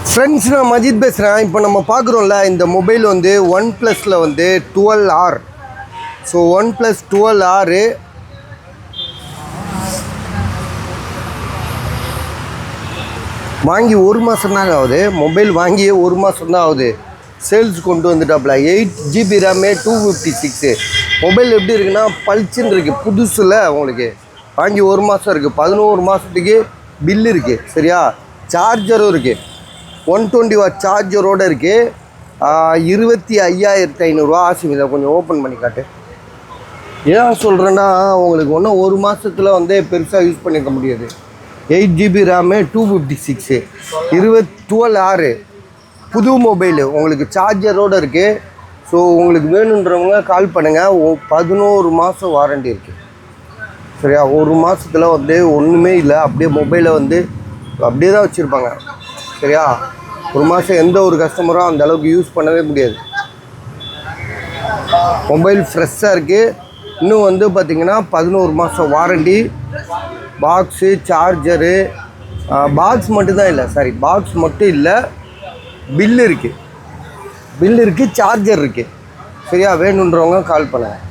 Friends, நான் மஜித் பேசுகிறேன். இப்போ நம்ம பார்க்குறோம்ல, இந்த மொபைல் வந்து ஒன் ப்ளஸில் வந்து 12R. So one plus 12R வாங்கி 1 மாதம் தாங்க ஆகுது. மொபைல் வாங்கியே 1 மாதம் தான் ஆகுது. சேல்ஸ் கொண்டு வந்துட்டாப்புல. 8GB RAM 256. மொபைல் எப்படி இருக்குன்னா பளிச்சுன்னு இருக்குது. புதுசில் உங்களுக்கு வாங்கி 1 மாதம் இருக்குது. 11 மாதத்துக்கு பில்லு இருக்குது. சரியா? சார்ஜரும் இருக்குது. 120W சார்ஜரோடு இருக்குது. 25,500 ஆசை. இதை கொஞ்சம் ஓப்பன் பண்ணி காட்டு. ஏன் சொல்கிறேன்னா, உங்களுக்கு ஒன்றும் 1 மாதத்தில் வந்து பெருசாக யூஸ் பண்ணிக்க முடியாது. 8GB ரேமு 256 12R புது மொபைலு உங்களுக்கு சார்ஜரோடு இருக்குது. ஸோ உங்களுக்கு வேணுன்றவங்க கால் பண்ணுங்கள். 11 மாதம் வாரண்டி இருக்குது. சரியா? 1 மாதத்தில் வந்து ஒன்றுமே இல்லை. அப்படியே மொபைலை வந்து அப்படியே தான் வச்சுருப்பாங்க. சரியா? 1 மாதம் எந்த ஒரு கஸ்டமரும் அந்த அளவுக்கு யூஸ் பண்ணவே முடியாது. மொபைல் ஃப்ரெஷ்ஷாக இருக்குது. இன்னும் வந்து பார்த்திங்கன்னா 11 மாதம் வாரண்டி. பாக்ஸு, சார்ஜரு, பாக்ஸ் மட்டும்தான் இல்லை. சாரி, பாக்ஸ் மட்டும் இல்லை, பில்லு இருக்குது. சார்ஜர் இருக்குது. சரியா? வேணுன்றவங்க கால் பண்ணுங்கள்.